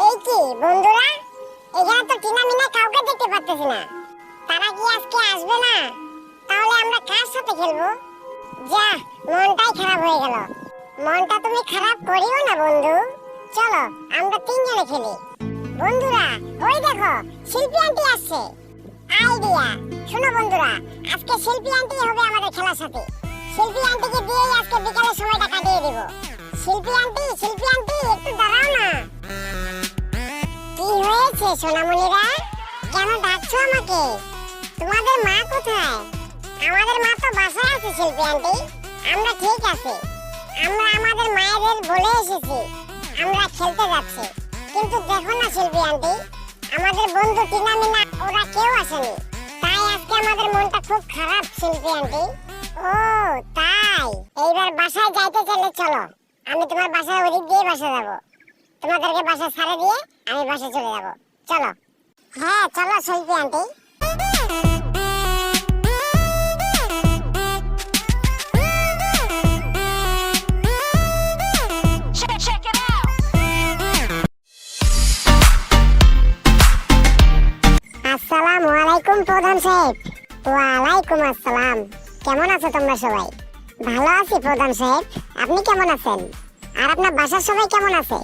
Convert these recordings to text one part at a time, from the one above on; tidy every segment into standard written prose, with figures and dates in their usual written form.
এই কি বন্ধুরা, এখানে তো টিনা মিনা কাউকে দেখতে পাচ্ছি না। তারা কি আজকে আসবে না? তাহলে আমরা কার সাথে খেলবো? যা, মনটাই খারাপ হয়ে গেল। মনটা তুমি খারাপ করিও না বন্ধু, চলো আমরা তিনজনে খেলি। বন্ধুরা ওই দেখো, শিল্পী আন্টি আসছে। আইডিয়া, শোনো বন্ধুরা, আজকে শিল্পী আন্টি হবে আমাদের খেলার সাথে। শিল্পী আন্টিকে দিয়েই আজকে বিকালের সময়টা কাটিয়ে দেব। শিল্পী আন্টি একটু দাঁড়াও না। কি হয়েছে সোনামণিরা, কেন ডাকছো আমাকে? তোমাদের মা কোথায়? আমাদের মা তো বাসায় আছে শিল্পী আন্টি। আমরা ঠিক আছে, আমরা আমাদের মায়েদের বলে এসেছি আমরা খেলতে যাচ্ছি। কিন্তু দেখো না শিল্পী আন্টি, আমাদের বন্ধু টিনা মিনা ওরা কেউ আসেনি, তাই আজকে আমাদের মনটা খুব খারাপ শিল্পী আন্টি। ও তাই, এইবার বাসায় যাইতে চাইলে চলো, আমি তোমার বাসায় ওদিক দিয়ে বাসা যাবো। তোমাদেরকে বাসা ছাড়ে দিয়ে আমি বাসা চলে যাব, চলো। হ্যাঁ চলো শিল্পী আন্টি। আসসালামু আলাইকুম প্রধান সাহেব। ওয়ালাইকুম আসসালাম। কেমন আছো তোমরা সবাই? ভালো আছি প্রধান সাহেব, আপনি কেমন আছেন? আর আপনার বাসার সবাই কেমন আছে?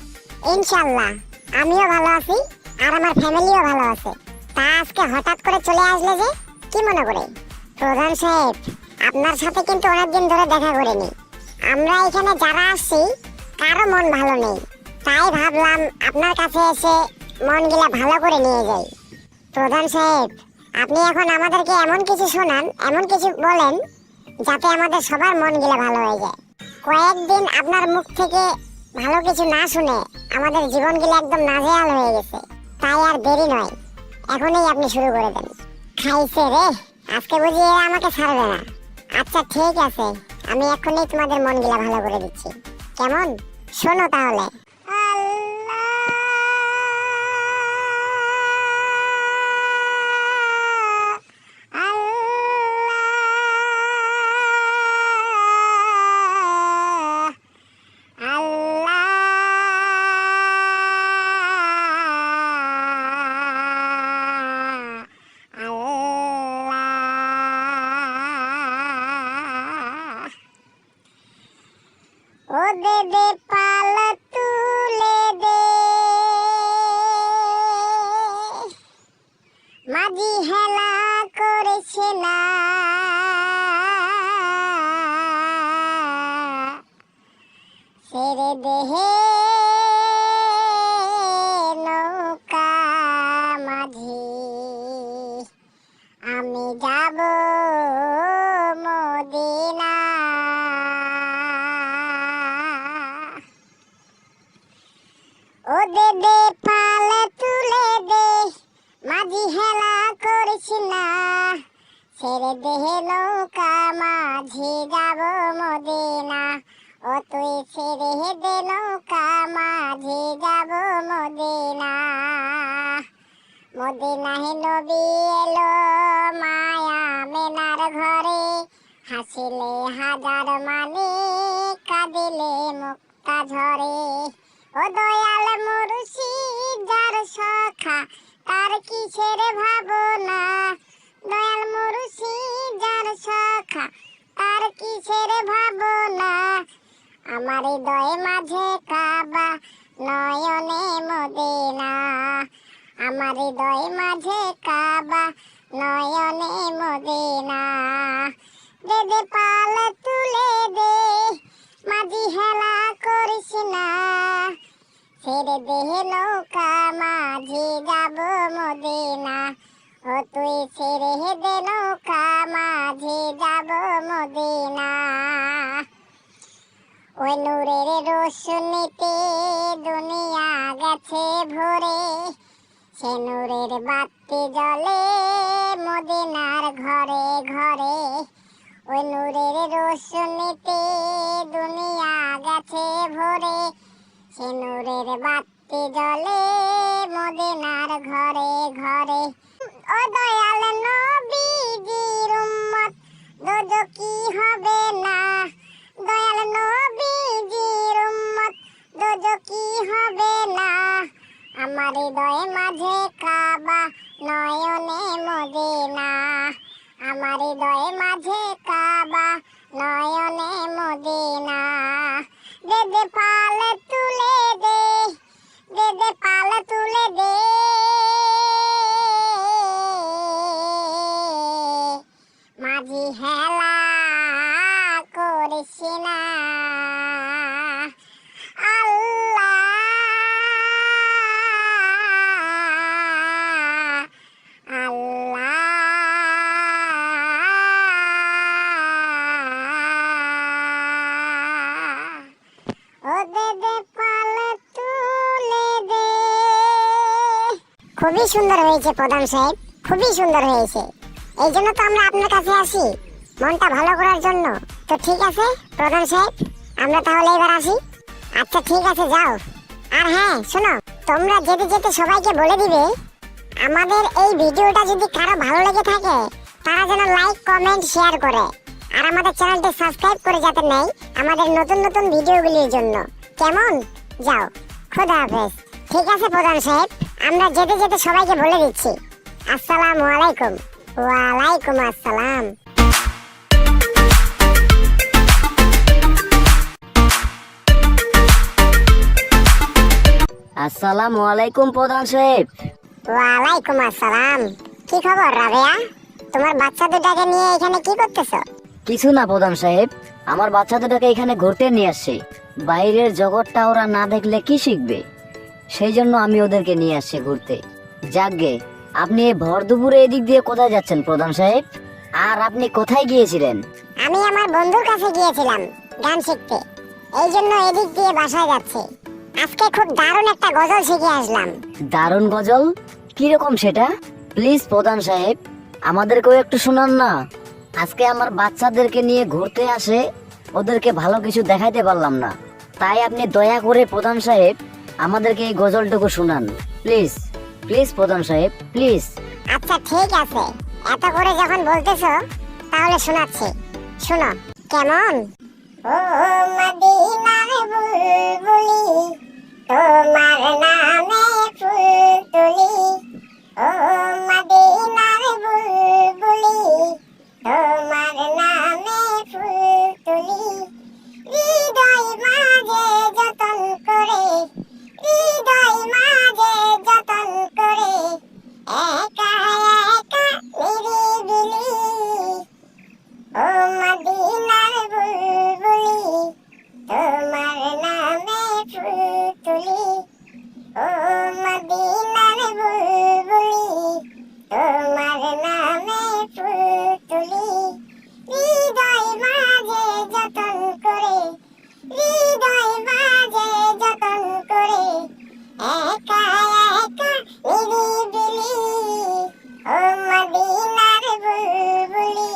ইনশাআল্লাহ আমিও ভালো আছি, আর আমার ফ্যামিলিও ভালো আছে। তা আজকে হঠাৎ করে চলে আসলে যে, কি মনে করে? প্রধান সাহেব, আপনার সাথে কিন্তু অনেকদিন ধরে দেখা করিনি। আমরা এখানে যারা আসছি কারো মন ভালো নেই, তাই ভাবলাম আপনার কাছে এসে মনগুলা ভালো করে নিয়ে যাই। প্রধান সাহেব, আপনি এখন আমাদেরকে এমন কিছু শোনান, এমন কিছু বলেন যাতে আমাদের সবার মনগুলা ভালো হয়ে যায়। কয়েকদিন আপনার মুখ থেকে ভালো কিছু না শুনে আমাদের জীবনগুলো একদম নাজেহাল হয়ে গেছে। তাই আর দেরি নয়, এখনই আপনি শুরু করে দেন। খাইছে রে, আজকে বুঝি এরা আমাকে ছাড়বে না। আচ্ছা ঠিক আছে, আমি এখনই তোমাদের মনগুলা ভালো করে দিচ্ছি। কেমন, শোনো তাহলে। ও দে দে পালা তুলে দে, মাঝি হেলা করেছে না, ছেড়ে দেহে নৌকা মাঝি, আমি যাব মদিনা। ও দে দে পালে তুলে দে, মাঝি হেলা করিস না, ছেড়ে দেহে নৌকা মাঝি যাব মদিনা। ও তুই ছেড়ে দে নৌকা মাঝি যাব মদিনা। মদিনায় নবী এলো মায়া মেনার ঘরে, হাসিলে হাজার মানে কাঁদিলে মুক্তা ঝরে। ও দয়াল মুর্শিদ যার সখা, তার কিসের ভাবনা? দয়াল মুর্শিদ যার সখা, তার কিসের ভাবনা? আমার হৃদয় মাঝে কাবা, নয়নে মদিনা। আমার হৃদয় মাঝে কাবা, নয়নে মদিনা। দে দে পাল তুলে দে, মাঝি হেলা করিস না, ছেড়ে দেহে নৌকা মাঝি যাব মদিনা। ও তুই ছেড়ে দে নৌকা মাঝি যাব মদিনা। ওই নূরের রোশনীতে দুনিয়া গেছে ভরে, সে নূরের বাতি জ্বলে মদিনার ঘরে ঘরে। ওই নূরের রোশনীতে দুনিয়া গেছে ভরে, সে নূরের বাতি জ্বলে মদিনার ঘরে ঘরে। ও দয়াল নবীজির উম্মত দোজখী হবে না, দয়াল নবীজির উম্মত দোজখী হবে না। আমার হৃদয়ে মাঝে কাবা, নয়নে মদিনা। আমার হৃদয়ে মাঝে কাবা, নয়নে মদিনা। দে দে পাল তুলে দে, দে দে পাল তুলে দে। মাঝি হেলা করিস না, খুবই সুন্দর হয়েছে প্রধান সাহেব, খুবই সুন্দর হয়েছে। এই জন্য তো আমরা আপনার কাছে আসি, মনটা ভালো করার জন্য। তো ঠিক আছে প্রধান সাহেব, আমরা তাহলে এবার আসি। আচ্ছা ঠিক আছে, যাও। আর হ্যাঁ শোনো, তোমরা যেতে যেতে সবাইকে বলে দিবে আমাদের এই ভিডিওটা যদি কারো ভালো লেগে থাকে তারা যেন লাইক কমেন্ট শেয়ার করে, আর আমাদের চ্যানেলটি সাবস্ক্রাইব করে যাতে নেই আমাদের নতুন নতুন ভিডিওগুলির জন্য। কেমন? যাও, খোদা হাফেজ। ঠিক আছে প্রধান সাহেব, আমরা যেতে যেতে সবাইকে বলে দিচ্ছি আসসালামু আলাইকুম। ওয়ালাইকুম আসসালাম। আসসালামু আলাইকুম প্রধান সাহেব। ওয়ালাইকুম আসসালাম। কি খবর রাবেয়া? তোমার বাচ্চা দুটাকে নিয়ে এখানে কি করতেছো? কিছু না প্রধান সাহেব, আমার বাচ্চা দুটাকে এখানে ঘুরতে নিয়ে আসছি। বাইরের জগৎটা ওরা না দেখলে কি শিখবে, সেই জন্য আমি ওদেরকে নিয়ে আসছি ঘুরতে। যাকগে, আপনি এই ভর দুপুরে এদিক দিয়ে কোথায় যাচ্ছেন প্রধান সাহেব? আর আপনি কোথায় গিয়েছিলেন? আমি আমার বন্ধুর কাছে গিয়েছিলাম গান শিখতে, এই জন্য এদিক দিয়ে বাসায় যাচ্ছি। আজকে খুব দারুণ একটা গজল শিখে আসলাম। দারুণ গজল? কিরকম সেটা? প্লিজ প্রধান সাহেব, আমাদেরকেও একটু শোনান না। আজকে আমার বাচ্চাদেরকে নিয়ে ঘুরতে আসে, ওদেরকে ভালো কিছু দেখাইতে পারলাম না, তাই আপনি দয়া করে প্রধান সাহেব আমাদেরকে এই গজলটুকু শোনান প্লিজ। প্লিজ প্রধান সাহেব, প্লিজ। আচ্ছা ঠিক আছে, এত করে যখন বলতেছো তাহলে শোনাচ্ছি, শোনো। কেমন? ও মদিনার বুলবুলি, তোমার নামে ফুল তুলি। ও মদিনার বুলবুলি, তোমার নামে ফুল তুলি। হৃদয় মাঝে যতন করে, হৃদয় মাঝে যতন করে, একা একা নিরিবিলি। ও মদিনার বুলবুলি, তোমার নামে ফুল তুলি। ও মদিনার বুলবুলি, তোমার নামে ফুল তুলি। হৃদয় মাঝে যতন করে, হৃদয় মাঝে যতন করে, একা একা নিরিবিলি। ও মদিনার বুলবুলি,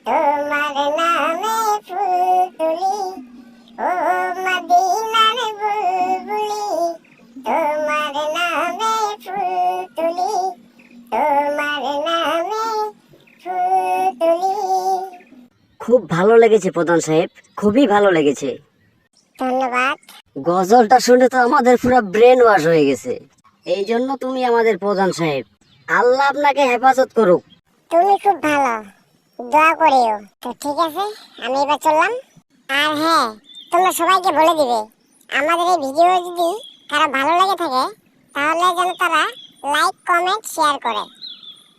তোমার নামে ফুল তুলি। ও মদিনার বুলবুলি, তোমার নামে ফুল তুলি। তোমার নামে ফুল তুলি। খুব ভালো লেগেছে প্রধান সাহেব, খুবই ভালো লেগেছে। ধন্যবাদ। গজলটা শুনে তো আমাদের পুরো ব্রেন ওয়াশ হয়ে গেছে। এই জন্য তুমি আমাদের প্রধান সাহেব। আল্লাহ আপনাকে হেফাজত করুক। তুমি খুব ভালো, দোয়া করিও। তো ঠিক আছে, আমি এবার চললাম। আর হ্যাঁ, তোমরা সবাইকে বলে দিবে আমাদের এই ভিডিও যদি কারো ভালো লেগে থাকে তাহলে যেন তারা লাইক কমেন্ট শেয়ার করে,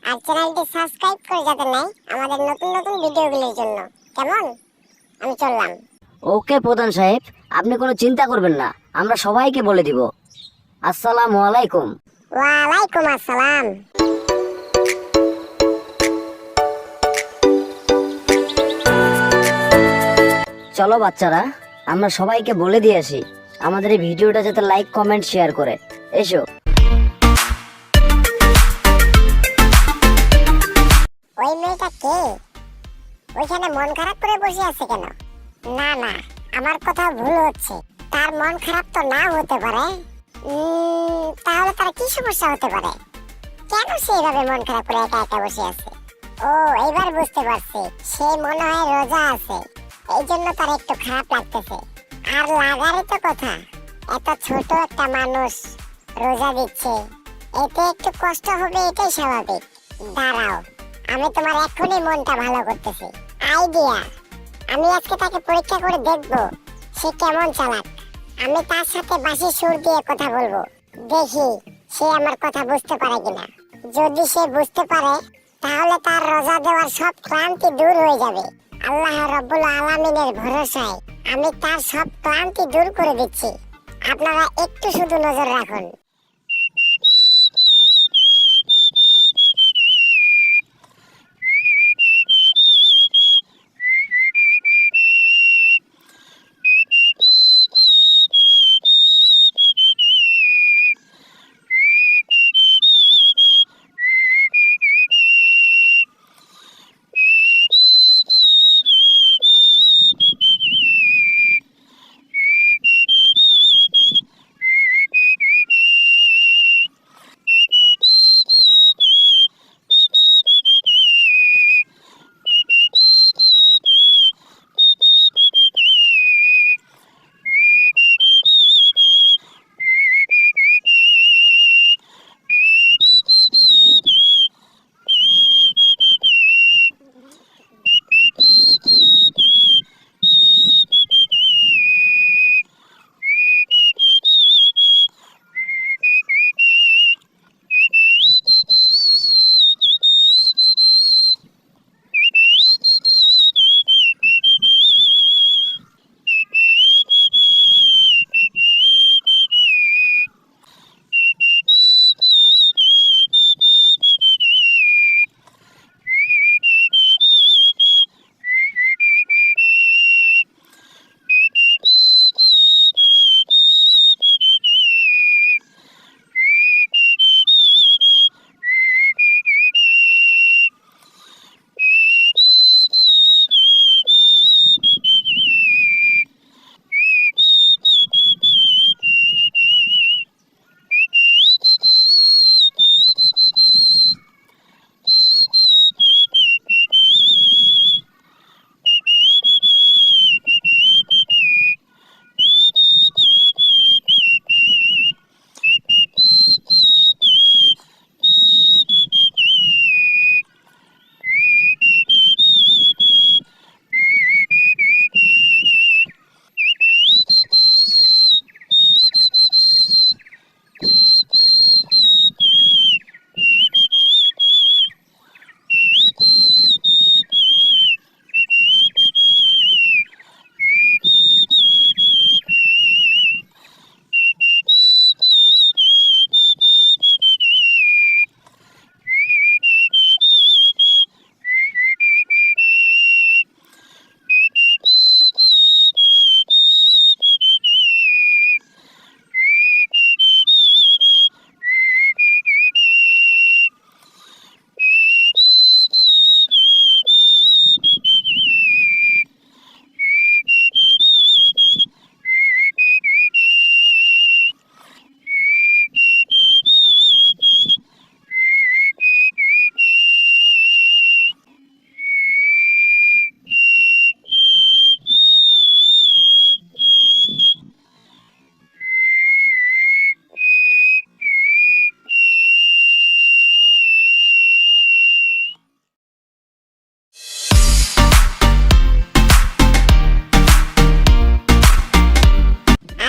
আর চ্যানেলটি সাবস্ক্রাইব করে যাতে নেয় আমাদের নতুন নতুন ভিডিওগুলির জন্য। কেমন? আমি চললাম। ওকে প্রধান সাহেব, আপনি কোনো চিন্তা করবেন না, আমরা সবাইকে বলে দিব। আসসালামু আলাইকুম। ওয়ালাইকুম আসসালাম। চলো বাচ্চারা, আমরা সবাইকে বলে দিয়ে আসি আমাদের এই ভিডিওটা যাতে লাইক কমেন্ট শেয়ার করে। এসো। ওই মেয়েটা কে? ওইখানে মন খারাপ করে বসে আছে কেন? না না, আমার কথা ভুল হচ্ছে। তার মন খারাপ তো না হতে পারে। তাহলে তার কি সমস্যা হতে পারে? কেন সে এইভাবে মন খারাপ করে একা একা বসে আছে? ও, এইবার বুঝতে পারছি, সে মনে হয় রোজা আছে, এই জন্য তার একটু খারাপ লাগতেছে। আর লাগারই তো কথা, এত ছোট একটা মানুষ রোজা দিচ্ছে, এতে একটু কষ্ট হবে, এটাই স্বাভাবিক। দাঁড়াও, আমি তোমার এখনই মনটা ভালো করতেছি। আইডিয়া, আমি আজকে তাকে পরীক্ষা করে দেখব সে কেমন চালাক। আমি তার সাথে বাঁশি সুর দিয়ে কথা বলবো, দেখি সে আমার কথা বুঝতে পারে কিনা। যদি সে বুঝতে পারে তাহলে তার রোজা দেওয়ার সব ক্লান্তি দূর হয়ে যাবে। আল্লাহ রাব্বুল আলামিনের ভরসায় আমি তার সব ক্লান্তি দূর করে দিচ্ছি। আপনারা একটু শুধু নজর রাখুন।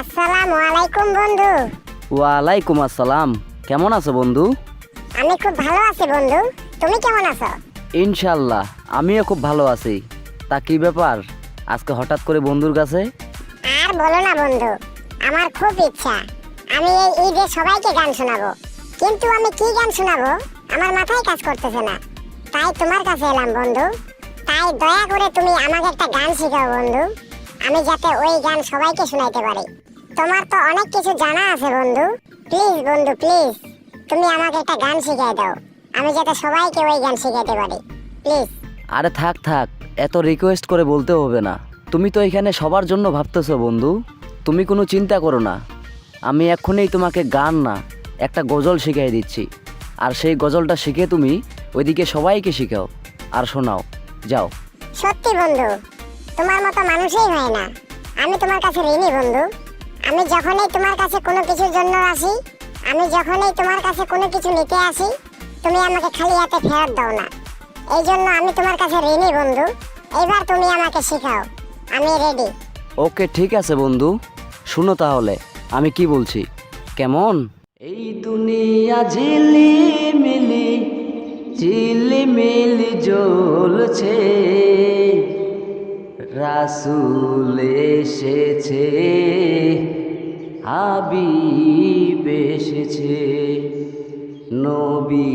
আসসালামু আলাইকুম বন্ধু। ওয়ালাইকুম আসসালাম। কেমন আছো বন্ধু? আমি খুব ভালো আছি বন্ধু, তুমি কেমন আছো? ইনশাল্লাহ আমিও খুব ভালো আছি। তা কি ব্যাপার আজকে হঠাৎ করে বন্ধুর কাছে? আর বলো না বন্ধু, আমার খুব ইচ্ছা আমি এই ঈদে সবাইকে গান শোনাবো, কিন্তু আমি কি গান শোনাবো আমার মাথায় কাজ করতেছে না। তাই তোমার কাছে এলাম বন্ধু। তাই দয়া করে তুমি আমাকে একটা গান শেখাও বন্ধু, আমি যাতে ওই গান সবাইকে শোনাইতে পারি। তোমার তো অনেক কিছু জানা আছে বন্ধু, প্লিজ বন্ধু প্লিজ তুমি আমাকে একটা গান শিখিয়ে দাও, আমি যাতে সবাইকে ওই গান শিখাইতে পারি, প্লিজ। আরে থাক থাক, এত রিকোয়েস্ট করে বলতে হবে না। তুমি তো এখানে সবার জন্য ভাবতেছো বন্ধু, তুমি কোনো চিন্তা করো না। আমি এক্ষুনি তোমাকে গান না একটা গজল শিখিয়ে দিচ্ছি, আর সেই গজলটা শিখে তুমি ওইদিকে সবাইকে শিখাও আর শোনাও, যাও। সত্যি বন্ধু, তোমার মতো মানুষই হয় না। আমি তোমার কাছে ঋণী বন্ধু। আমি যখনই তোমার কাছে কোনো কিছুর জন্য আসি আমি যখনই তোমার কাছে কোনো কিছু নিতে আসি তুমি আমাকে খালি হাতে ফেরত দাও না। এই জন্য আমি তোমার কাছে ঋণী বন্ধু। এবার তুমি আমাকে শেখাও, আমি রেডি। ওকে ঠিক আছে বন্ধু, শুনো তাহলে আমি কি বলছি, কেমন? এই দুনিয়া ঝিলিমিলি ঝিলিমিলি জ্বলছে, রাসূল এসেছে, হাবিব এসেছে, নবী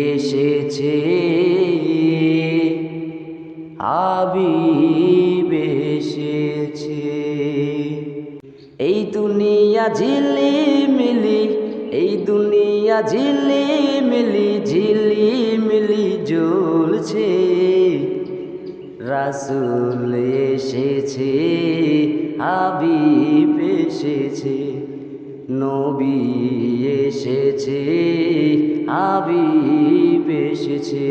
এসেছে, হাবিব এসেছে। এই দুনিয়া ঝিলিমিলি, এই দুনিয়া ঝিলিমিলি ঝিলিমিলি জ্বলছে, রাসূল এসেছে, হাবিব এসেছে, নবী এসেছে, হাবিব এসেছে।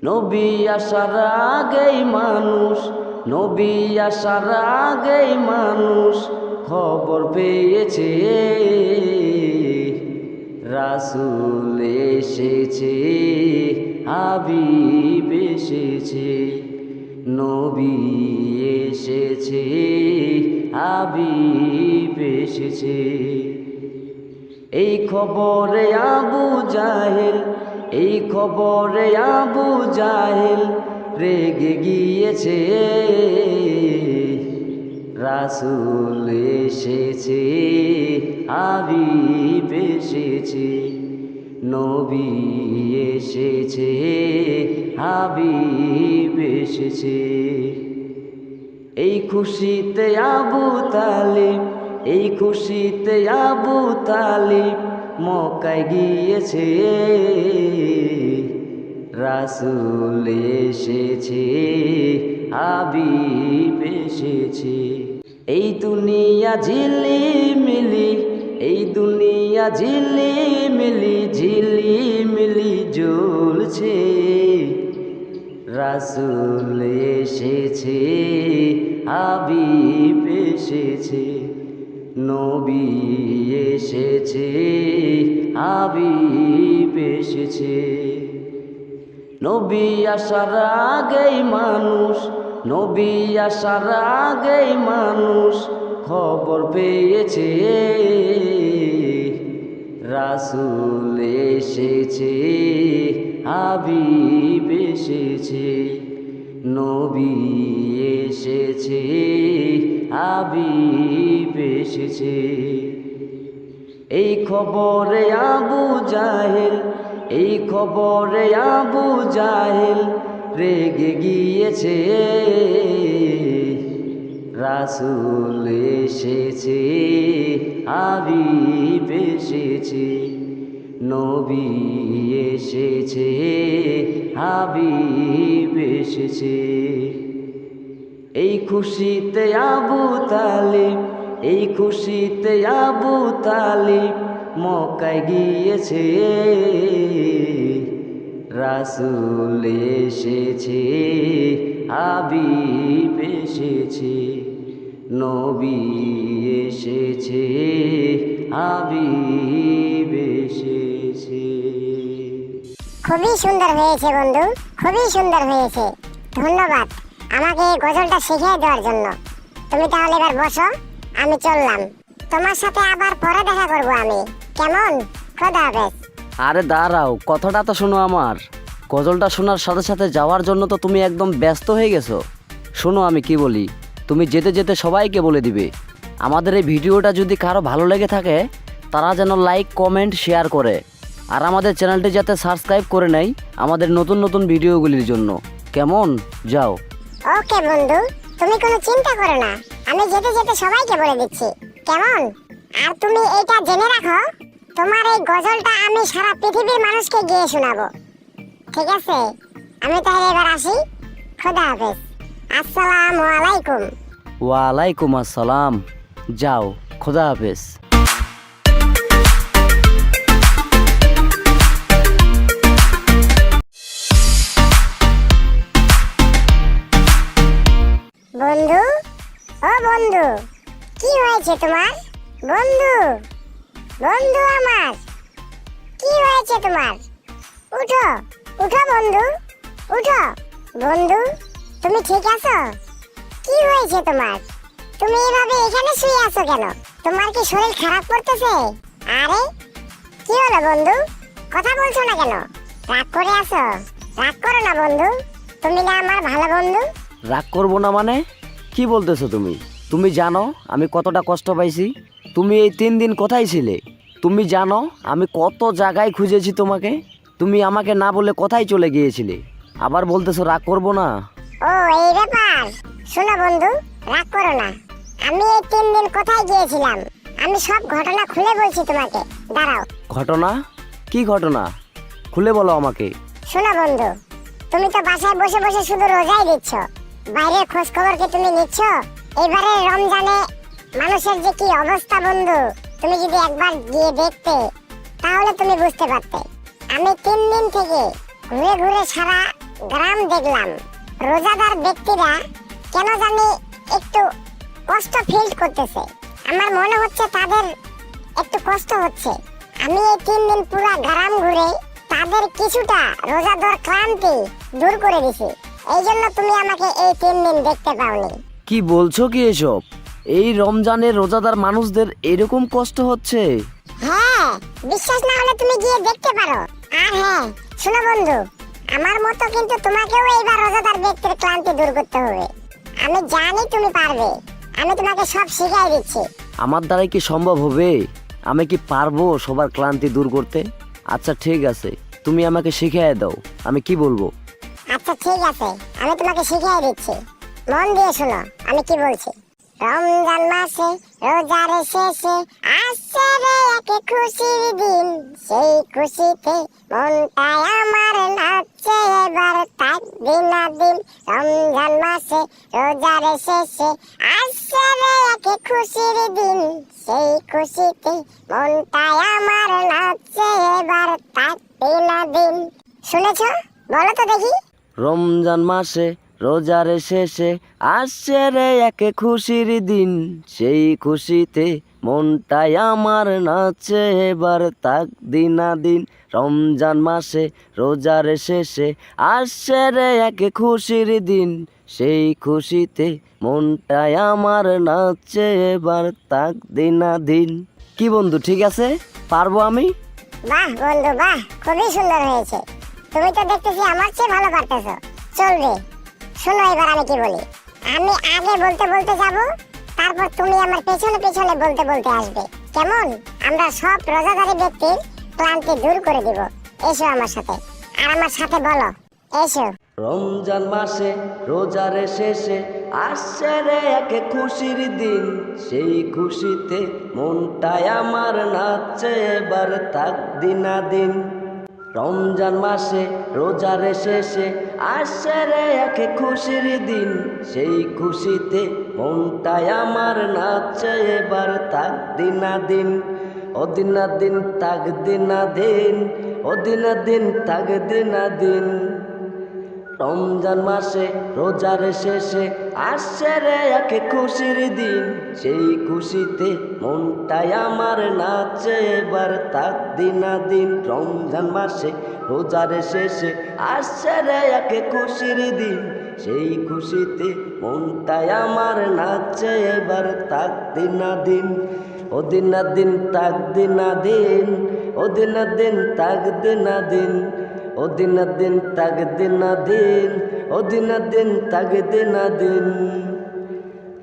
নবী আসার আগেই মানুষ, নবী আসার আগেই মানুষ খবর পেয়েছে, রাসূল এসেছে, হাবিব এসেছে, নবী এসেছে, হাবিব এসেছে। এই খবরে আবু জাহেল, এই খবরে আবু জাহেল রেগে গিয়েছে, রাসূল এসেছে, হাবিব এসেছে, নবী এসেছে, হাবিব এসেছে। এই খুশিতে আবু তালিব, এই খুশিতে আবু তালিব মক্কায় গিয়েছে, রাসূল এসেছে, হাবিব এসেছে। এই দুনিয়া ঝিলিমিলি, এই দুনিয়া ঝিলিমিলি ঝিলিমিলি জ্বলছে, রাসূল এসেছে, হাবিব এসেছে, নবী এসেছে, হাবিব এসেছে। নবী আসার আগেই মানুষ, নবী আসার আগেই মানুষ খবর পেয়েছে, রাসূল এসেছে, হাবিব এসেছে, নবী এসেছে, হাবিব এসেছে। এই খবরে আবু জাহেল, এই খবরে আবু জাহেল রেগে গিয়েছে, রাসূল এসেছে, হাবিব এসেছে, নবী এসেছে, হাবিব এসেছে। এই খুশিতে আবু তালিব, এই খুশিতে আবু তালিব মক্কায় গিয়েছে, রাসূল এসেছে, হাবিব এসেছে, নবী এসেছে, হাবিব এসেছে। খুবই সুন্দর হয়েছে বন্ধু, খুবই সুন্দর হয়েছে। ধন্যবাদ আমাকে এই গজলটা শিখিয়ে দেওয়ার জন্য। তুমি তাহলে এবার বসো, আমি চললাম। তোমার সাথে আবার পরে দেখা করব আমি, কেমন? খোদা হাফেজ। আরে দাঁড়াও, কথাটা তো শোনো আমার। গজলটা শোনার সাথে সাথে যাওয়ার জন্য তো তুমি একদম ব্যস্ত হয়ে গেছো। শোনো আমি কি বলি, তুমি যেতে যেতে সবাইকে বলে দিবে আমাদের এই ভিডিওটা যদি কারো ভালো লেগে থাকে তারা যেন লাইক কমেন্ট শেয়ার করে, আর আমাদের চ্যানেলটি যাতে সাবস্ক্রাইব করে নেয় আমাদের নতুন নতুন ভিডিওগুলির জন্য, কেমন? যাও। ওকে বন্ধু, তুমি কোনো চিন্তা করো না, আমি যেতে যেতে সবাইকে বলে দিচ্ছি, কেমন? আর তুমি এটা জেনে রাখো, তোমার এই গজলটা আমি সারা পৃথিবীর মানুষকে গিয়ে শোনাবো, ঠিক আছে? আমি তাহলে এবার আসি, খোদা হাফেজ। আসসালামু আলাইকুম। ওয়ালাইকুম আসসালাম। যাও, খোদা হাফেজ। বন্ধু, ও বন্ধু, কি হয়েছে তোমার? বন্ধু, বন্ধু আমার, কি হয়েছে তোমার? উঠো উঠো বন্ধু, উঠো। বন্ধু, তুমি ঠিক আছো? কি হয়েছে তোমার? তুমি এভাবে এখানে শুয়ে আছো কেন? তোমার কি শরীর খারাপ করতেছে? আরে কি হলো বন্ধু, কথা বলছো না কেন? রাগ করে আছো? রাগ করো না বন্ধু, তুমি না আমার ভালো বন্ধু। রাগ করবো না মানে? কি বলতেছো তুমি? তুমি জানো আমি কতটা কষ্ট পাইছি? তুমি এই 3 দিন কোথায় ছিলে? তুমি জানো আমি কত জায়গায় খুঁজেছি তোমাকে? তুমি আমাকে না বলে কোথায় চলে গিয়েছিলে? আবার বলতেছো রাগ করবো না? ও এই ব্যাপার। শোনো বন্ধু, রাগ করো না। আমি এই 3 দিন কোথায় গিয়েছিলাম আমি সব ঘটনা খুলে বলছি তোমাকে, দাঁড়াও। ঘটনা? কি ঘটনা? খুলে বলো আমাকে। শোনো বন্ধু, তুমি তো বাসায় বসে বসে শুধু রোজাই দিচ্ছ, বাইরের খোঁজ খবর কি তুমি নিচ্ছ? এবারে রমজানে মানুষের যে কি অবস্থা বন্ধু, তুমি যদি একবার গিয়ে দেখতে তাহলে তুমি বুঝতে পারতে। আমি 3 দিন থেকে ঘুরে ঘুরে সারা গ্রাম দেখলাম। রোজাদার ব্যক্তিরা কেন জানি একটু কষ্ট ফিল করতেছে। আমার মনে হচ্ছে তাদের একটু কষ্ট হচ্ছে। আমি এই 3 দিন পুরো গ্রাম ঘুরে তাদের কিছুটা রোজাদার ক্লান্তি দূর করে দিছি। এই জন্য তুমি আমাকে এই 3 দিন দেখতে পাওনি। কি বলছো কি এসব? এই রমজানে রোজাদার মানুষদের এরকম কষ্ট হচ্ছে? হ্যাঁ, বিশ্বাস না হলে তুমি গিয়ে দেখতে পারো। আর হ্যাঁ শোনো বন্ধু, আমার মতো কিন্তু তোমাকেও এইবার রোজাদার ব্যক্তির ক্লান্তি দূর করতে হবে। আমি জানি তুমি পারবে, আমি তোমাকে সব শিখিয়ে দিচ্ছি। আমার দ্বারাই কি সম্ভব হবে? আমি কি পারবো সবার ক্লান্তি দূর করতে? আচ্ছা ঠিক আছে, তুমি আমাকে শিখিয়ে দাও, আমি কি বলবো। আচ্ছা ঠিক আছে, আমি তোমাকে শিখিয়ে দিচ্ছি, মন দিয়ে শোনো আমি কি বলছি। রমজান মাসে রোজার শেষে আসছে রে এক খুশির দিন, সেই খুশিতে মনটাই আমার নাচছে এবার তাক দিনাদিন। রমজান মাসে রোজার শেষে আসছে রে এক খুশির দিন, সেই খুশিতে মনটাই আমার নাচছে এবার তাক দিনাদিন। শুনেছো? বলো তো দেখি। রমজান মাসে রোজার শেষে আসছে রে এক খুশির দিন, সেই খুশিতে মনটাই আমার নাচে এবার তাক দিনাদিন। রমজান মাসে রোজার শেষে আসছে রে এক খুশির দিন, সেই খুশিতে মনটাই আমার নাচে এবার তাক দিনাদিন। কি বন্ধু ঠিক আছে? পারবো আমি? বাহ বন্ধু বাহ, খুবই সুন্দর হয়েছে। তুমি তো দেখতেছি আমার চেয়ে ভালো পারতেছো। চলবে, শোনো এবার আমি কি বলি। আমি আগে বলতে বলতে যাব, তারপর তুমি আমার পেছনে পেছনে বলতে বলতে আসবে, কেমন? আমরা সব রোজাদারি ব্যক্তির ক্লান্তি দূর করে দিব। এসো আমার সাথে, আর আমার সাথে বলো, এসো। রমজান মাসে রোজার শেষে আসছে রে এক খুশির দিন, সেই খুশিতে মনটাই আমার নাচছে এবার তাক দিনাদিন। রমজান মাসে রোজার শেষে আসছে রে এক খুশির দিন, সেই খুশিতে মনটাই আমার নাচছে এবার তাক দিনাদিন। ও দিনাদিন তাক দিনাদিন, ও দিনাদিন তাক দিনাদিন। রমজান মাসে রোজার শেষে আসছে রে এক খুশির দিন, সেই খুশিতে মনটাই আমার নাচে এবার তাক দিনাদিন। রমজান মাসে রোজার শেষে আসছে রে এক খুশির দিন, সেই খুশিতে মনটাই আমার নাচে এবার তাক দিনাদিন। ও দিনাদিন তাক দিনাদিন, ও দিনাদিন তাক দিনাদিন। ও দিনাদিন তাক দিনাদিন, ও দিনাদিন তাক দিনাদিন।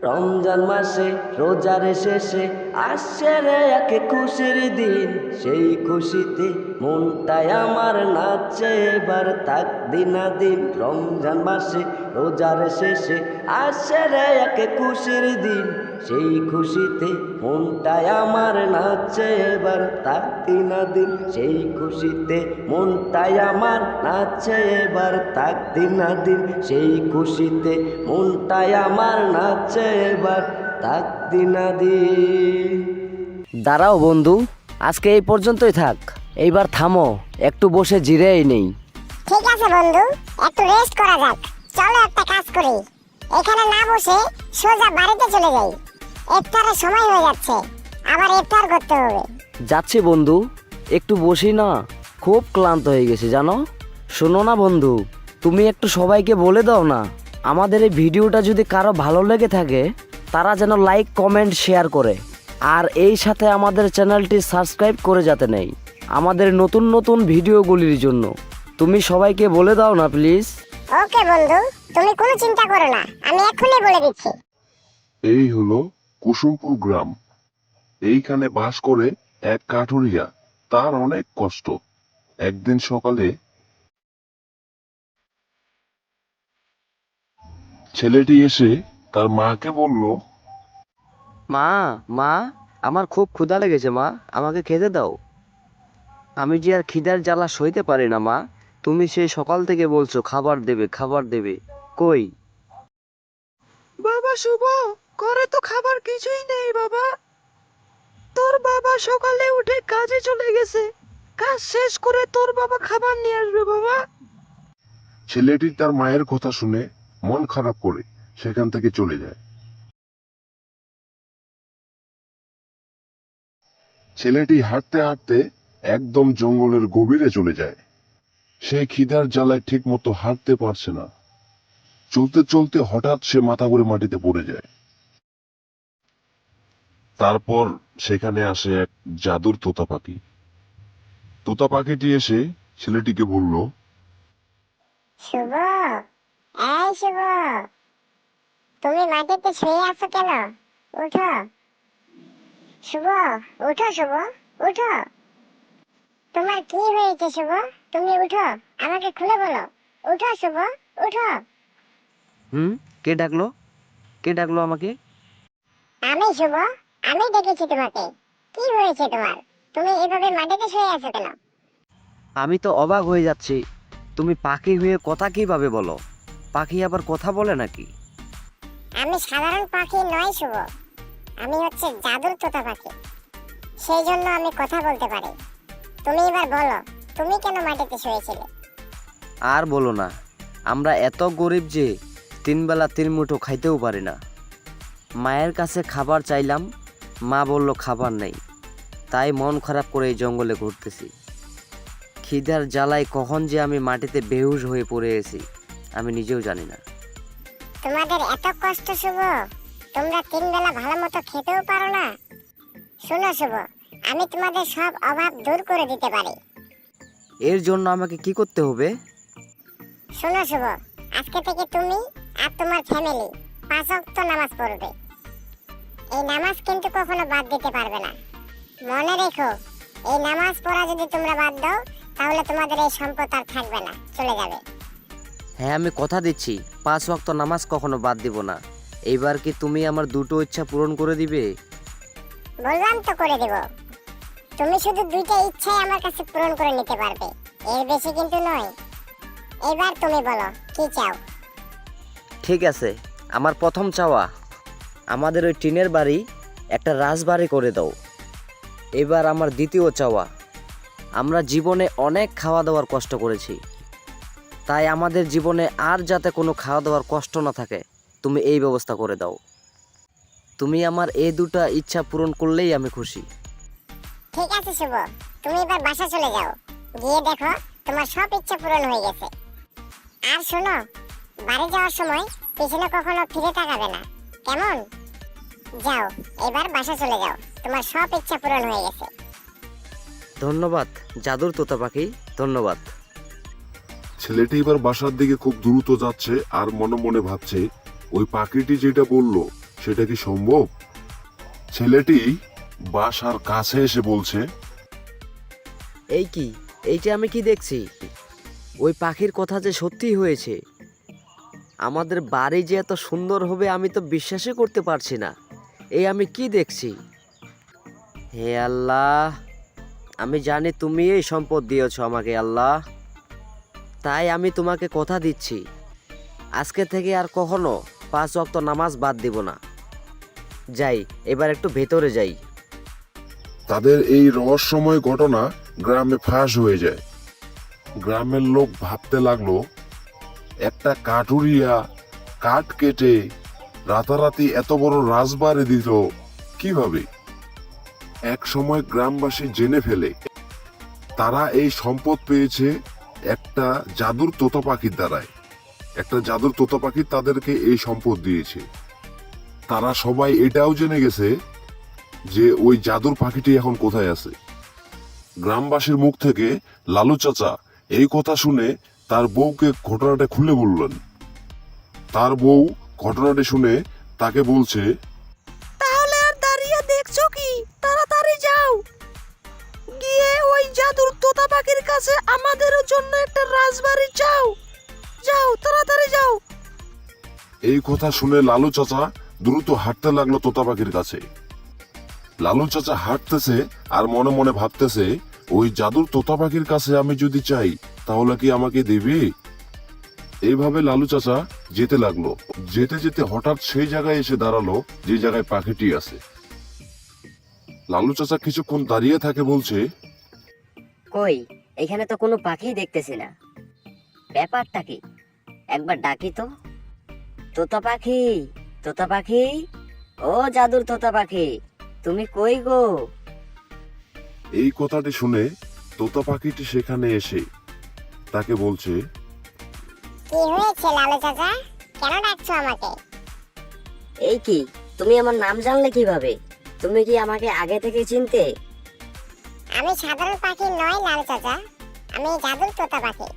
রমজান মাসে রোজার শেষে আসছে রে এক খুশির দিন, সেই খুশিতে মনটাই আমার নাচছে এবার তাক দিনাদিন। রমজান মাসে রোজার শেষে আসছে রে এক খুশির দিন, সেই খুশিতে মনটাই আমার নাচছে এবার তাক দিনাদিন। সেই খুশিতে মনটাই আমার নাচছে এবার তাক দিনাদিন। সেই খুশিতে মনটাই আমার নাচছে এবার তাক দিনাদিন। দাঁড়াও বন্ধু, আজকে এই পর্যন্তই থাক, এইবার থামো, একটু বসে জিরেই নেই। ঠিক আছে বন্ধু, একটু রেস্ট করা যাক। চলো একটা কাজ করি, এখানে না বসে সোজা বাড়িতে চলে যাই। ইফতারের সময় হয়ে যাচ্ছে, আবার ইফতার করতে হবে। যাচ্ছি বন্ধু, একটু বসি না, খুব ক্লান্ত হয়ে গেছে জানো। শোনো না বন্ধু, তুমি একটু সবাইকে বলে দাও না, আমাদের এই ভিডিওটা যদি কারো ভালো লেগে থাকে তারা যেন লাইক কমেন্ট শেয়ার করে, আর এই সাথে আমাদের চ্যানেলটি সাবস্ক্রাইব করে যাতে নেই আমাদের নতুন নতুন ভিডিওগুলির জন্য। তুমি সবাইকে বলে দাও না প্লিজ। ওকে বন্ধু, তুমি কোনো চিন্তা করো না, আমি এখনই বলে দিচ্ছি। এই হলো কুসুমপুর গ্রাম। এইখানে বাস করে এক কাঠুরিয়া। তার অনেক কষ্ট। একদিন সকালে ছেলেটি এসে তার মাকে বলল, মা মা আমার খুব ক্ষুধা লেগেছে মা, আমাকে খেতে দাও। আমি যে আর খিদার জ্বালা সইতে পারি না মা, তুমি সেই সকাল থেকে বলছো খাবার দেবে খাবার দেবে, কই? বাবা শুভ, ঘরে তো খাবার কিছুই নেই বাবা। তোর বাবা সকালে উঠে কাজে চলে গেছে, কাজ শেষ করে তোর বাবা খাবার নিয়ে আসবে বাবা। ছেলেটি তার মায়ের কথা শুনে মন খারাপ করে সেখান থেকে চলে যায়। ছেলেটি হাঁটতে হাঁটতে একদম জঙ্গলের গভীরে চলে যায়। সে খিদার জ্বালায় ঠিক মতো হাঁটতে পারছে না। চলতে চলতে হঠাৎ সে মাথা ঘুরে মাটিতে পড়ে যায়। তারপর সেখানে আসে এক জাদুর তোতা পাখি। তোতা পাখিটি এসে ছেলেটিকে বলল, শুভ, এই শুভ, তুমি মাটিতে শুয়ে আছো কেন? উঠো শুভ, উঠো শুভ, উঠো। তোমার কি হয়েছে শুভ? তুমি উঠো, আমাকে খুলে বলো। উঠো শুভ, উঠো। কে ডাকলো? কে ডাকলো আমাকে? আমি শুভ, আমি ডেকেছি তোমাকে। কি হয়েছে তোমার? তুমি এভাবে মাটিতে শুয়ে আছো কেন? আমি তো অবাক হয়ে যাচ্ছি, তুমি পাখি হয়ে কথা কিভাবে বলো? পাখি আবার কথা বলে নাকি? আমি সাধারণ পাখি নয় শুভ, আমি হচ্ছে জাদুর তোতা পাখি, সেই জন্য আমি কথা বলতে পারি। তুমি এবার বলো, তুমি কেন মাটিতে শুয়েছিলে? আর বলো না, আমরা এত গরিব যে 3 বেলা 3 মুঠো খাইতেও পারি না। মায়ের কাছে খাবার চাইলাম, মা বলল খাবার নেই, তাই মন খারাপ করে এই জঙ্গলে ঘুরতেছি। খিদার জ্বালায় কখন যে আমি মাটিতে বেহুশ হয়ে পড়ে গেছি আমি নিজেও জানি না। তোমাদের এত কষ্ট শুভ, তোমরা 3 বেলা ভালো মতো খেতেও পারো না। শোনো শুভ, আমি তোমাদের সব অভাব দূর করে দিতে পারি। এর জন্য আমাকে কি করতে হবে? শোনো শুভ, আজকে থেকে তুমি আর তোমার ফ্যামিলি 5 ওয়াক্ত নামাজ পড়বে। এই নামাজ কিন্তু কখনো বাদ দিতে পারবে না। মনে রেখো, এই নামাজ পড়া যদি তোমরা বাদ দাও তাহলে তোমাদের এই সম্পদ আর থাকবে না, চলে যাবে। হ্যাঁ আমি কথা দিচ্ছি 5 ওয়াক্ত নামাজ কখনো বাদ দিব না। এইবার কি তুমি আমার দুটো ইচ্ছা পূরণ করে দিবে? বললাম তো করে দেব। তুমি শুধু 2টা ইচ্ছাই আমার কাছে পূরণ করে নিতে পারবে, এর বেশি কিন্তু নয়। এবার তুমি বলো কি চাও? ঠিক আছে, আমার প্রথম চাওয়া আমাদের ওই টিনের বাড়ি একটা রাজবাড়ি করে দাও। এবার আমার দ্বিতীয় চাওয়া, আমরা জীবনে অনেক খাওয়া দাওয়ার কষ্ট করেছি, তাই আমাদের জীবনে আর যাতে কোনো খাওয়া দাওয়ার কষ্ট না থাকে তুমি এই ব্যবস্থা করে দাও। তুমি আমার এই 2টা ইচ্ছা পূরণ করলেই আমি খুশি। ঠিক আছে শুভ, তুমি এবার বাসা চলে যাও, গিয়ে দেখো তোমার সব ইচ্ছা পূরণ হয়ে গেছে। আর শোনো, বাড়ি যাওয়ার সময় পিছনে কখনো ফিরে তাকাবে না, কেমন? যাও, এবার বাসা চলে যাও, তোমার সব ইচ্ছা পূরণ হয়ে গেছে। ধন্যবাদ জাদুর তোতা পাখি, ধন্যবাদ। ছেলেটি এবার বাসার দিকে খুব দ্রুত যাচ্ছে আর মনে মনে ভাবছে, ওই পাখিটি যেটা বলল সেটা কি সম্ভব? ছেলেটি বাসার কাছে এসে বলছে, এই কি, এইটা আমি কি দেখছি? ওই পাখির কথা যে সত্যি হয়েছে। আমাদের বাড়ি যে এত সুন্দর হবে আমি তো বিশ্বাসই করতে পারছি না। এই আমি কি দেখছি? হে আল্লাহ, আমি জানি তুমি এই সম্পদ দিয়েছো আমাকে আল্লাহ, তাই আমি তোমাকে কথা দিচ্ছি আজকে থেকে আর কখনো 5 ওয়াক্ত নামাজ বাদ দিব না। যাই, এবার একটু ভেতরে যাই। তাদের এই রহস্যময় ঘটনা গ্রামে ফাঁস হয়ে যায়। গ্রামের লোক ভাবতে লাগলো, একটা কাঠুরিয়া কাঠ কেটে রাতারাতি এত বড় রাজবাড়ি দিল কিভাবে? এক সময় গ্রামবাসী জেনে ফেলে তারা এই সম্পদ পেয়েছে একটা জাদুর তোতা পাখির দ্বারায়। একটা জাদুর তোতা পাখি তাদেরকে এই সম্পদ দিয়েছে। তারা সবাই এটাও জেনে গেছে যে ওই জাদুর পাখিটি এখন কোথায় আছে। গ্রামবাসীর মুখ থেকে লালু চাচা এই কথা শুনে তার বউকে ঘটনাটা খুলে বললেন। তার বউ ঘটনাটি শুনে তাকে বলছে, তাহলে আর দাঁড়িয়ে দেখছো কি? তাড়াতাড়ি যাও, গিয়ে ওই জাদুর তোতা পাখির কাছে আমাদেরও জন্য একটা রাজবাড়ি চাও। যাও, তাড়াতাড়ি যাও। এই কথা শুনে লালু চাচা দ্রুত হাঁটতে লাগলো তোতা পাখির কাছে। লালু চাচা হাঁটতেছে আর মনে মনে ভাবতেছে, ওই জাদুর তোতা পাখির কাছে আমি যদি চাই তাহলে কি আমাকে দেবে। এইভাবে লালু চাচা যেতে লাগলো। যেতে যেতে হঠাৎ সেই জায়গায় এসে দাঁড়ালো যে জায়গায় পাখিটি আছে। লালু চাচা কিছুক্ষণ দাঁড়িয়ে থাকে, বলছে, কই, এখানে তো কোনো পাখি দেখতেছি না, ব্যাপারটা কি? একবার ডাকি তো। তোতা পাখি, তোতা পাখি, ও জাদুর তোতা পাখি, তুমি কই গো? এই কথাটি শুনে তোতা পাখিটি সেখানে এসে তাকে বলছে, কি হয়েছে লালু চাচা, কেন ডাকছো আমাকে? এই কি, তুমি আমার নাম জানলে কিভাবে? তুমি কি আমাকে আগে থেকে চিনতে? আমি সাধারণ পাখি নয় লালু চাচা, আমি জাদুর তোতা পাখি।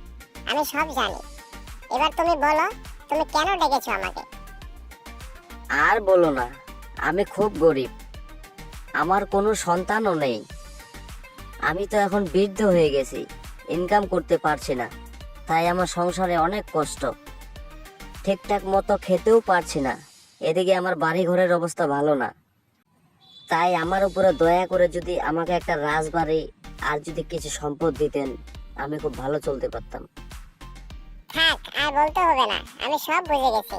আমি সব জানি। এবার তুমি বলো, তুমি কেন ডেকেছো আমাকে? আর বলো না, আমি খুব গরিব, আমার কোনো সন্তানও নেই। আমি তো এখন বৃদ্ধ হয়ে গেছি, ইনকাম করতে পারছি না, তাই আমার সংসারে অনেক কষ্ট। ঠিকঠাক মতো খেতেও পারছি না, এদিকে আমার বাড়ি ঘরের অবস্থা ভালো না। তাই আমার উপরে দয়া করে যদি আমাকে একটা রাজবাড়ি আর যদি কিছু সম্পদ দিতেন, আমি খুব ভালো চলতে পারতাম। থাক, আর বলতে হবে না, আমি সব বুঝে গেছি।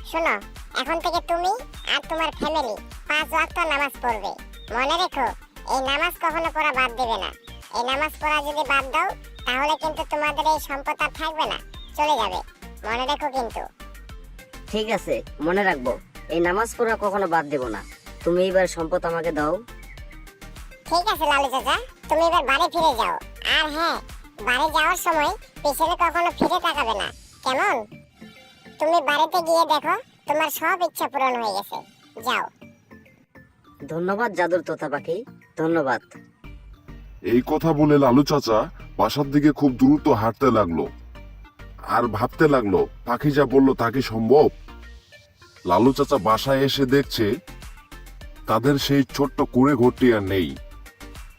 শোনো, এখন থেকে তুমি আর তোমার ফ্যামিলি 5 ওয়াক্ত নামাজ পড়বে। মনে রেখো, এই নামাজ কখনো পড়া বাদ দেবে না। এই নামাজ পড়া যদি বাদ দাও তাহলে কিন্তু তোমাদের এই সম্পদ আর থাকবে না, চলে যাবে। মনে রেখো কিন্তু। ঠিক আছে, মনে রাখবো, এই নামাজ পড়া কখনো বাদ দেব না। তুমি এবার সম্পদ আমাকে দাও। ঠিক আছে লালু চাচা, তুমি এবার বাড়ি ফিরে যাও। আর হ্যাঁ, বাড়ি যাওয়ার সময় পিছনে কখনো ফিরে তাকাবে না, কেমন? তুমি বাড়িতে গিয়ে দেখো তোমার সব ইচ্ছা পূরণ হয়ে গেছে। যাও। ধন্যবাদ জাদুর তোতা পাখি, ধন্যবাদ। এই কথা বলে লালু চাচা বাসার দিকে খুব দ্রুত হাঁটতে লাগলো আর ভাবতে লাগলো, পাখি যা বলল তা কি সম্ভব। লালু চাচা বাসায় এসে দেখছে তাদের সেই ছোট্ট কুঁড়ে ঘরটি আর নেই,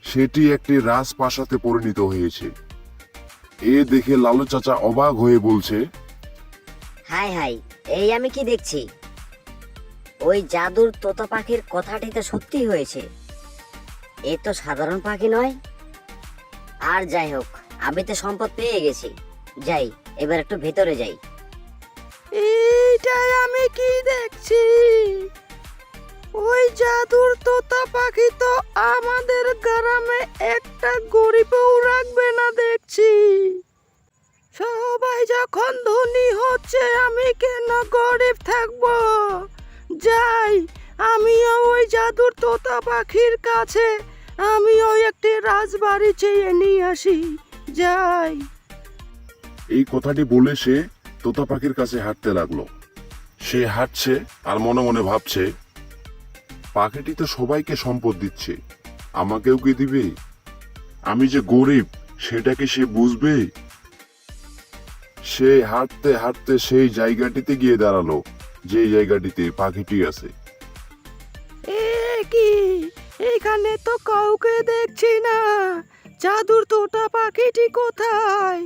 সেটি একটি রাজপ্রাসাদে পরিণত হয়েছে। এ দেখে লালু চাচা অবাক হয়ে বলছে, হাই হাই, এই আমি কি দেখছি? ওই জাদুর তোতা পাখির কথাটি তো সত্যি হয়েছে। এ তো সাধারণ পাখি নয়। আর যাই হোক, আমি তো সম্পদ পেয়ে গেছি। যাই, এবার একটু ভেতরে যাই। এইটাই আমি কি দেখছি? ওই জাদুর তোতা পাখি তো আমাদের গ্রামে একটা গরিবও রাখবে না দেখছি। সবাই যখন ধনী হচ্ছে, আমি কেন গরিব থাকবো? যাই, আমিও ওই জাদুর তোতা পাখির কাছে আমিও একটি রাজবাড়ি চেয়ে নিয়ে আসি। যাই। এই কথাটি বলে সে তোতা পাখির কাছে হাঁটতে লাগলো। সে হাঁটছে আর মনে মনে ভাবছে, পাখিটি তো সবাইকে সম্পদ দিচ্ছে, আমাকেও কি দিবে? আমি যে গরিব সেটা কি সে বুঝবে? সে হাঁটতে হাঁটতে সেই জায়গাটিতে গিয়ে দাঁড়ালো যে জায়গাটিতে পাখিটি আছে। এ কি, এখানে তো কাউকে দেখছি না। জাদুর তোতা পাখিটি কোথায়?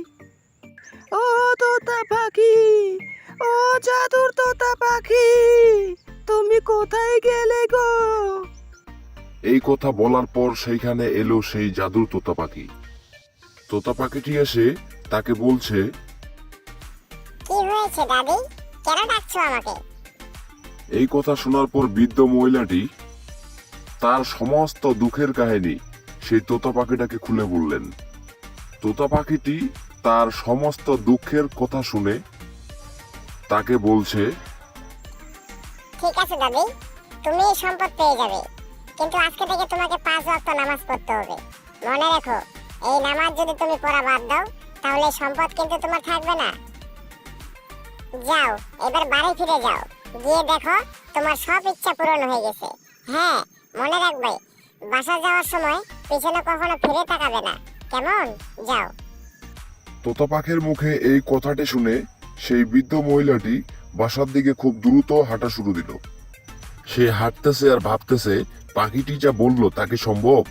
ও তোতা পাখি, ও জাদুর তোতা পাখি, তুমি কোথায় গেলে গো? এই কথা বলার পর সেইখানে এলো সেই জাদুর তোতা পাখি। তোতা পাখিটি এসে তাকে বলছে, কি হয়েছে দাদি, কেন ডাকছো আমাকে? এই কথা শোনার পর বৃদ্ধ মহিলাটি তার সমস্ত দুঃখের কাহিনী সেই তোতা পাখিটাকে খুলে বললেন। তোতা পাখিটি তার সমস্ত দুঃখের কথা শুনে তাকে বলছে, ঠিক আছে দাদি, তুমি এই সম্পদ পেয়ে যাবে। কিন্তু আজকে থেকে তোমাকে 5 ওয়াক্ত নামাজ পড়তে হবে। মনে রেখো, এই নামাজ যদি তুমি পড়া বাদ দাও তাহলে এই সম্পদ কিন্তু তোমার থাকবে না। যাও, এবার বাড়ি ফিরে যাও, গিয়ে দেখো তোমার সব ইচ্ছা পূরণ হয়ে গেছে। হ্যাঁ, মনে রাখবে, বাসা যাওয়ার সময় পিছনে কখনো ফিরে তাকাবে না, কেমন? যাও। তোতা পাখির মুখে এই কথাটি শুনে সেই বৃদ্ধ মহিলাটি বাসার দিকে খুব দ্রুত হাঁটা শুরু দিল। সে হাঁটতেছে আর ভাবতেছে পাখিটি যা বলল তা কি সম্ভব।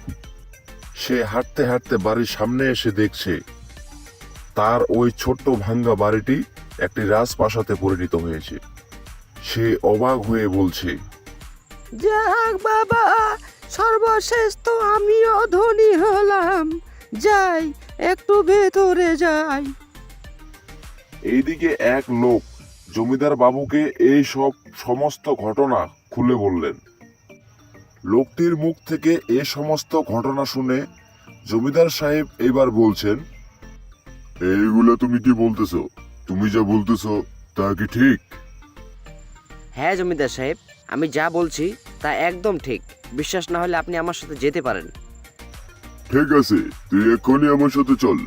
সে হাঁটতে হাঁটতে বাড়ির সামনে এসে দেখছে তার ওই ছোট্ট ভাঙ্গা বাড়িটি একটি রাজপ্রাসাদে পরিণত হয়েছে। সে অবাক হয়ে বলছে, যাক বাবা, সর্বশেষ তো আমিও ধনী হলাম। যাই, একটু ভেতরে যাই। এইদিকে এক লোক জমিদার বাবুকে এই সব সমস্ত ঘটনা খুলে বললেন। লোকটির মুখ থেকে এই সমস্ত ঘটনা শুনে জমিদার সাহেব এবার বলছেন, এইগুলা তুমি কি বলতেছো? তুমি যা বলতেছো তা কি ঠিক? হ্যাঁ জমিদার সাহেব, আমি যা বলছি তা একদম ঠিক। বিশ্বাস না হলে আপনি আমার সাথে যেতে পারেন। ঠিক আছে, তুই এক্ষুনি আমার সাথে চল।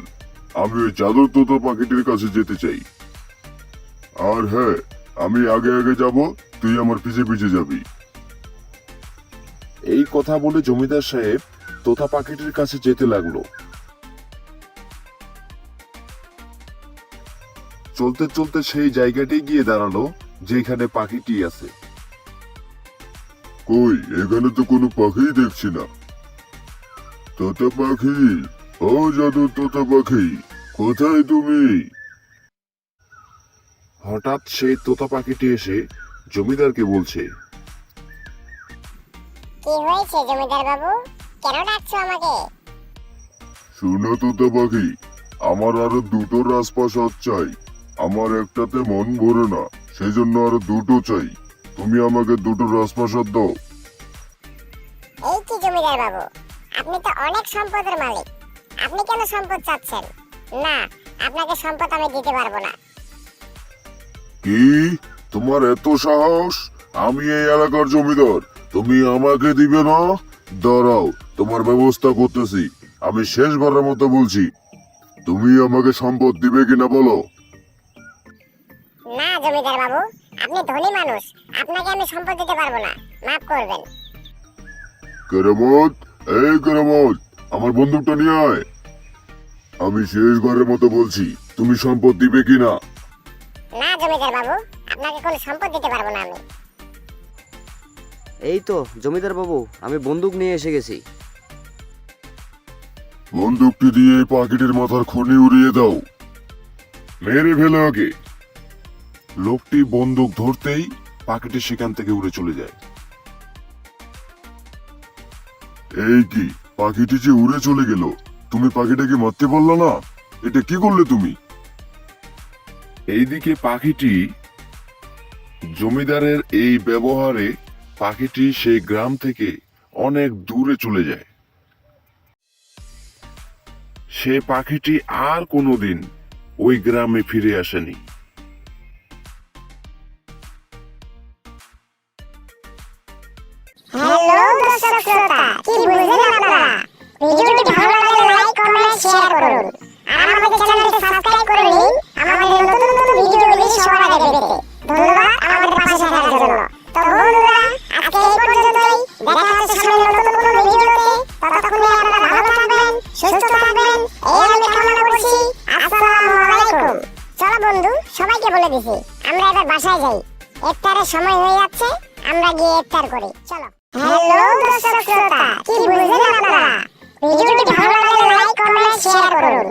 আমি ওই জাদুর তোতা পাখিটির কাছে যেতে চাই। আর হ্যাঁ, আমি আগে আগে যাব, তুই আমার পিছে পিছে যাবি। এই কথা বলে জমিদার সাহেব তোতা পাখিটির কাছে যেতে লাগলো। চলতে চলতে সেই জায়গাটি গিয়ে দাঁড়ালো যেখানে পাখিটি আছে। কই, এখানে তো কোনো পাখিই দেখছি না। তোতা পাখি, ও জাদুর তোতা পাখি, কোথায় তুমি? হঠাৎ সেই তোতা পাখিটি এসে জমিদারকে বলছে, কি হয়েছে জমিদার বাবু, কেন ডাকছো আমাকে? শুনো তোতা পাখি, আমার আরো 2টো রাজপ্রাসাদ চাই। আমার একটাতে মন ভরে না, সেই জন্য আরো 2টো চাই। তুমি আমাকে 2টো রাজপ্রাসাদ দাও। এই কি জমিদার বাবু, আপনি তো অনেক সম্পদের মালিক, আপনি কেন সম্পদ চাচ্ছেন? না, আপনাকে সম্পদ আমি দিতে পারবো না। কি, তোমার এত সাহস? আমি এই এলাকার জমিদার, তুমি আমাকে দিবে না? দাঁড়াও, তোমার ব্যবস্থা করতেছি। আমি শেষবারের মতো বলছি, তুমি আমাকে সম্পদ দিবে কিনা বলো। না জমিদার বাবু, আপনি ধনী মানুষ, আপনাকে আমি সম্পদ দিতে পারবো না, মাফ করবেন। কেরামত, এই কেরামত, আমার বন্দুকটা নিয়ে আয়। আমি শেষবারের মতো বলছি, তুমি সম্পদ দিবে কিনা? না জমিদার বাবু, আপনাকে কোনো সম্পদ দিতে পারবো না আমি। এই তো জমিদার বাবু, আমি বন্দুক নিয়ে এসে গেছি। বন্দুকটি দিয়ে এই পাখিটির মাথার খনি উড়িয়ে দাও, মেরে ফেলো ওকে। লোকটি বন্দুক ধরতেই পাখিটি সেখান থেকে উড়ে চলে যায়। এই কি, পাখিটি যে উড়ে চলে গেল, তুমি পাখিটাকে মারতে পারলে না? এটা কি করলে তুমি? এইদিকে পাখিটি জমিদারের এই ব্যবহারে পাখিটি সেই গ্রাম থেকে অনেক দূরে চলে যায়। সে পাখিটি আর কোনোদিন ওই গ্রামে ফিরে আসেনি। হ্যালো দর্শক শ্রোতা, কি বুঝলেন আপনারা? ভিডিওটি ভালো লাগলে লাইক, কমেন্ট, শেয়ার করুন। আর আমাদের চ্যানেলটি সাবস্ক্রাইব করে নিন আমাদের নতুন নতুন ভিডিওগুলি সবার আগে পেতে। ধন্যবাদ আমাদের পাশে থাকার জন্য। তো বন্ধুরা, আজকে এই পর্যন্তই। দেখা হচ্ছে সামনে নতুন কোনো ভিডিওতে। ততক্ষণে আপনারা ভালো থাকবেন, সুস্থ থাকবেন, এই আমি কামনা করছি। আসসালামু আলাইকুম। চলো বন্ধু, সবাইকে বলে দিছি, আমরা এবার বাসায় যাই। ইফতারের সময় হয়ে যাচ্ছে, আমরা গিয়ে ইফতার করি। চলো। হ্যালো দর্শক শ্রোতা, কি বুঝলেন আপনারা? ভিডিওটি ভালো লাগলে লাইক, কমেন্ট, শেয়ার করুন।